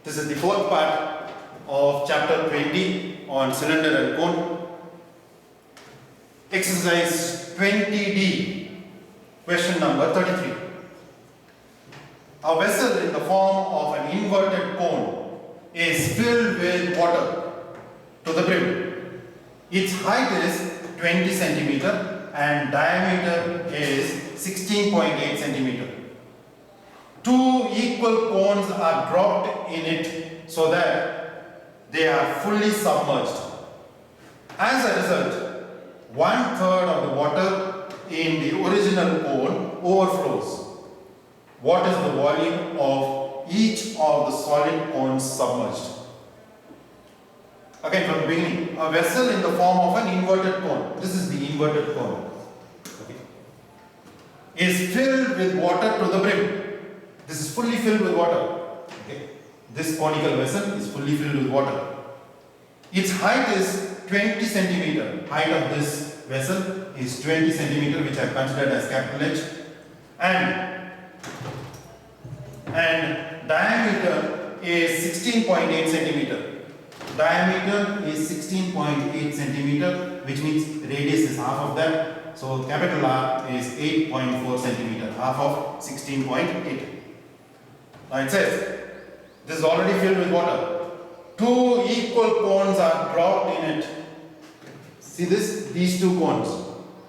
This is the fourth part of chapter 20 on cylinder and cone. Exercise 20D, question number 33. A vessel in the form of an inverted cone is filled with water to the brim. Its height is 20 centimeter and diameter is 16.8 centimeter. Two equal cones are dropped in it so that they are fully submerged. As a result, 1/3 of the water in the original cone overflows. What is the volume of each of the solid cones submerged? Again from the beginning, a vessel in the form of an inverted cone, this is the inverted cone, is filled with water to the brim. This is fully filled with water. This conical vessel is fully filled with water. Its height is 20 centimeter. Height of this vessel is 20 centimeter, which I have considered as capital H, and diameter is 16.8 centimeter. Diameter is 16.8 centimeter, which means radius is half of that. So capital R is 8.4 centimeter, half of 16.8. Now it says, this is already filled with water. Two equal cones are dropped in it. See this? These two cones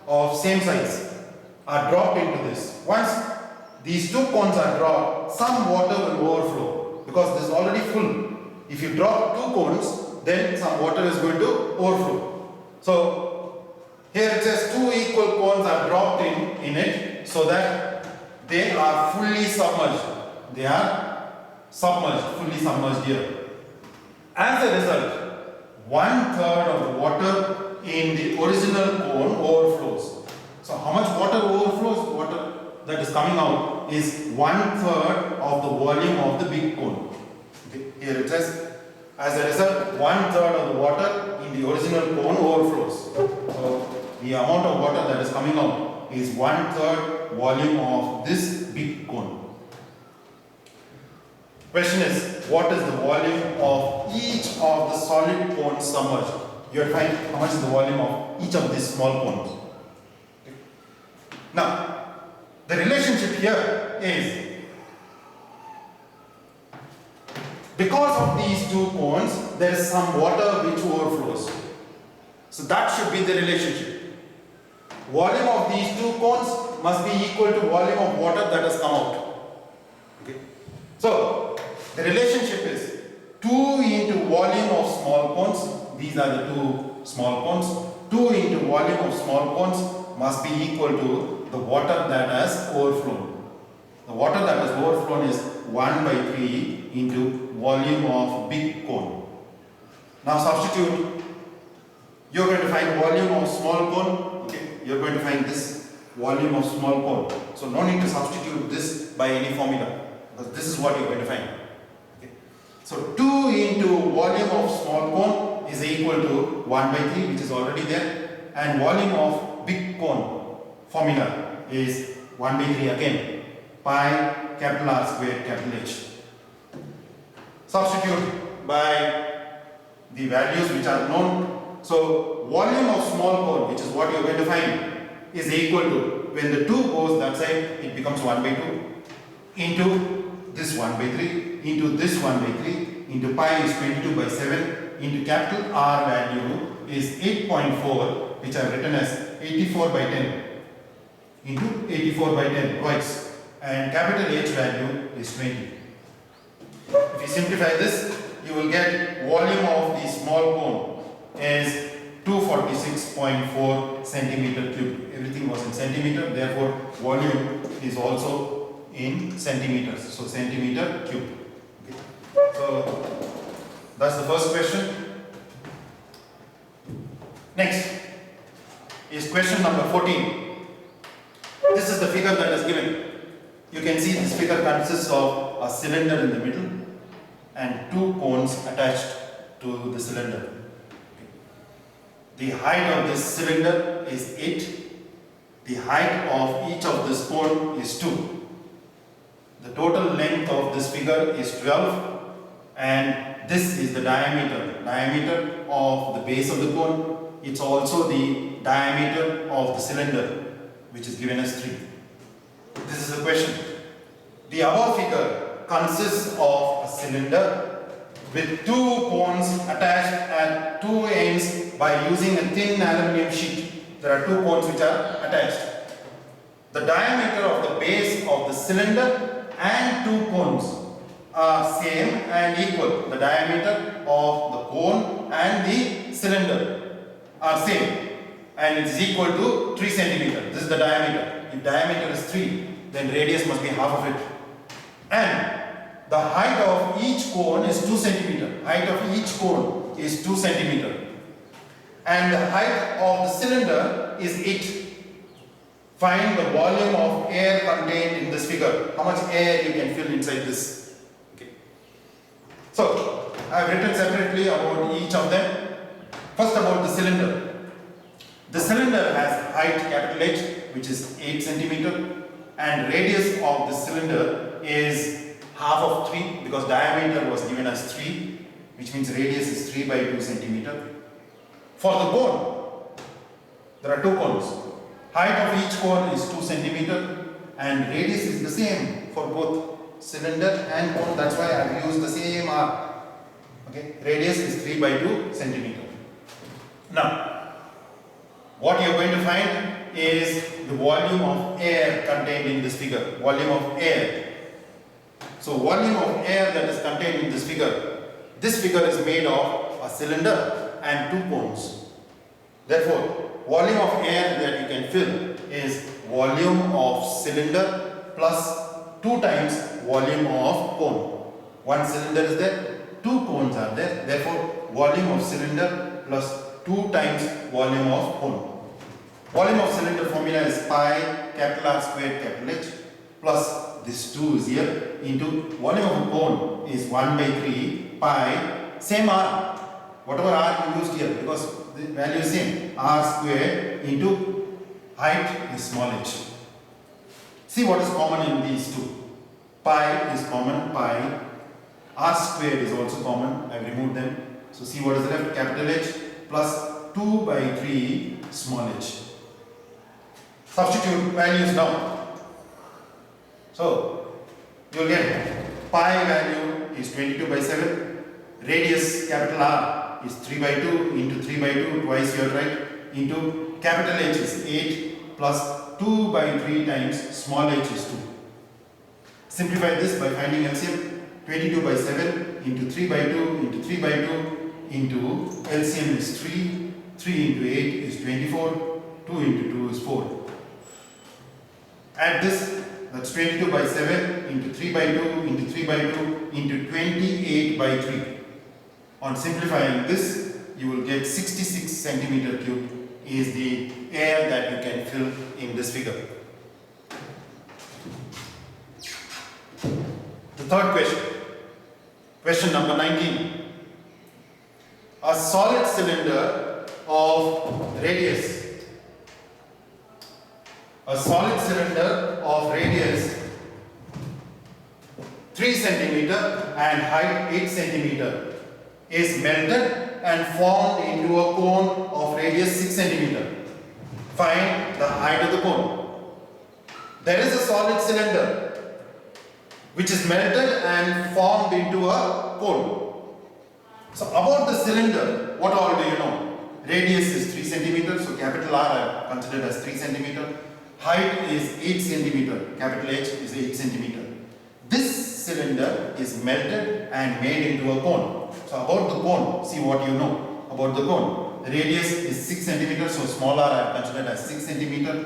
of same size are dropped into this. Once these two cones are dropped, some water will overflow because this is already full. If you drop two cones, then some water is going to overflow. So here it says two equal cones are dropped in it so that they are fully submerged. They are submerged, fully submerged here. As a result, 1/3 of the water in the original cone overflows. So how much water overflows? Water that is coming out is 1/3 of the volume of the big cone. Okay. Here it says, as a result, 1/3 of the water in the original cone overflows. So the amount of water that is coming out is 1/3 volume of this big cone. Question is, what is the volume of each of the solid cones submerged? You have to find how much is the volume of each of these small cones. Okay. Now, the relationship here is, because of these two cones, there is some water which overflows. So that should be the relationship. Volume of these two cones must be equal to volume of water that has come out. Okay. So the relationship is 2 into volume of small cones. These are the two small cones. 2 into volume of small cones must be equal to the water that has overflown. The water that has overflown is 1/3 into volume of big cone. Now substitute. You are going to find volume of small cone. Okay. You are going to find this volume of small cone. So no need to substitute this by any formula, because this is what you are going to find. So 2 into volume of small cone is equal to 1/3, which is already there, and volume of big cone formula is 1/3 again, pi capital R squared capital H. Substitute by the values which are known. So volume of small cone, which is what you are going to find, is equal to, when the 2 goes that side, it becomes 1/2 into this 1/3 into this 1/3 into pi is 22/7 into capital R value is 8.4, which I have written as 84/10 into 84/10 twice, and capital H value is 20. If you simplify this, you will get volume of the small cone is 246.4 centimeter cube. Everything was in centimeter, therefore volume is also in centimeters, so centimeter cube. Okay. So that's the first question. Next is question number 14. This is the figure that is given. You can see this figure consists of a cylinder in the middle and 2 cones attached to the cylinder. Okay. The height of this cylinder is 8. The height of each of this cone is 2. The total length of this figure is 12 and this is the diameter of the base of the cone. It's also the diameter of the cylinder, which is given as 3. This is the question. The above figure consists of a cylinder with 2 cones attached at 2 ends by using a thin aluminum sheet. There are 2 cones which are attached. The diameter of the base of the cylinder and 2 cones are same and equal. The diameter of the cone and the cylinder are same, and it is equal to 3 centimeter. This is the diameter. If diameter is 3, then radius must be half of it. And the height of each cone is 2 centimeter. Height of each cone is 2 centimeter. And the height of the cylinder is 8. Find the volume of air contained in this figure. How much air you can fill inside this. Okay. So, I have written separately about each of them. First, about the cylinder. The cylinder has height capital H, which is 8 centimeter, and radius of the cylinder is half of 3, because diameter was given as 3, which means radius is 3 by 2 centimeter. For the cone, there are 2 cones. Height of each cone is 2 centimeter, and radius is the same for both cylinder and cone. That's why I have used the same arc. Okay, radius is 3 by 2 centimeter. Now, what you are going to find is the volume of air contained in this figure. Volume of air. So, volume of air that is contained in this figure is made of a cylinder and 2 cones. Therefore, volume of air that you can fill is volume of cylinder plus 2 times volume of cone. 1 cylinder is there, 2 cones are there. Therefore, volume of cylinder plus 2 times volume of cone. Volume of cylinder formula is pi capital R squared capital H plus this 2 is here into volume of a cone is 1 by 3 pi, same R, whatever R you used here, because the value is same, R squared into height is small h. See what is common in these two. Pi is common, pi. R squared is also common, I have removed them. So see what is left, capital H plus 2 by 3 small h. Substitute values down. So you will get pi value is 22 by 7, radius capital R is 3 by 2 into 3 by 2, twice you are right, into capital H is 8 plus 2 by 3 times small h is 2. Simplify this by finding LCM. 22 by 7 into 3 by 2 into 3 by 2 into LCM is 3, 3 into 8 is 24, 2 into 2 is 4. Add this, that's 22 by 7 into 3 by 2 into 3 by 2 into 28 by 3. On simplifying this, you will get 66 centimeter cube is the air that you can fill in this figure. The third question, question number 19. A solid cylinder of radius. A solid cylinder of radius 3 centimeter and height 8 centimeter is melted and formed into a cone of radius 6 centimeter. Find the height of the cone. There is a solid cylinder which is melted and formed into a cone. So about the cylinder, what all do you know? Radius is 3 centimeter, so capital R I have considered as 3 centimeter. Height is 8 centimeter, capital H is 8 centimeter. This cylinder is melted and made into a cone. So about the cone, see what you know about the cone. The radius is 6 centimeter, so small r I have considered as 6 centimeter.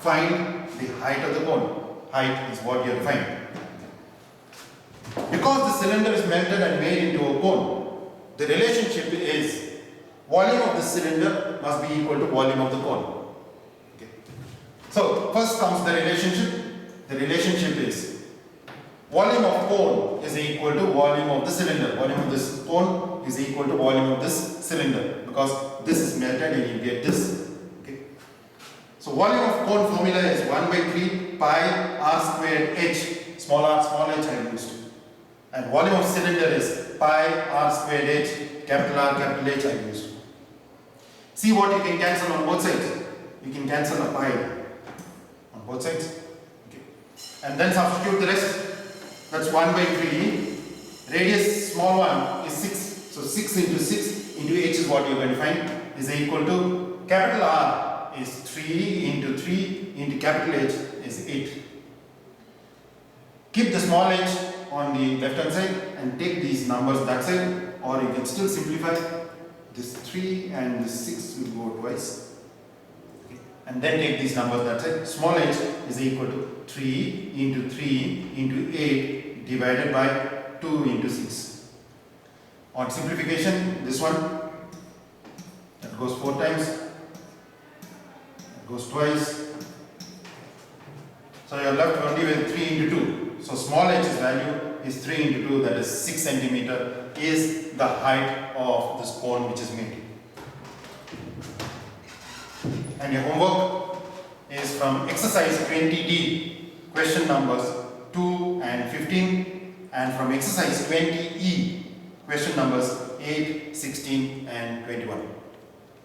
Find the height of the cone. Height is what you have to find. Because the cylinder is melted and made into a cone, the relationship is volume of the cylinder must be equal to volume of the cone. Okay. So first comes the relationship. The relationship is volume of cone is equal to volume of the cylinder. Volume of this cone is equal to volume of this cylinder, because this is melted and you get this. Okay. So volume of cone formula is 1 by 3 pi r squared h, small r small h I used. And volume of cylinder is pi r squared h, capital R, capital H I used. See what you can cancel on both sides. You can cancel a pi on both sides. Okay. And then substitute the rest. That's 1 by 3. Radius small one is 6. So 6 into 6 into h is what you're going to find is equal to capital R is 3 into 3 into capital H is 8. Keep the small h on the left hand side and take these numbers that side, or you can still simplify. This 3 and this 6 will go twice. Okay. And then take these numbers that side. Small h is equal to 3 into 8 divided by 2 into 6. On simplification, this one, that goes 4 times, that goes twice. So you are left only with 3 into 2. So small h's value is 3 into 2, that is 6 centimeter, is the height of this cone which is made. And your homework is from exercise 20D, question numbers 2 and 15, and from exercise 20E, question numbers 8, 16 and 21.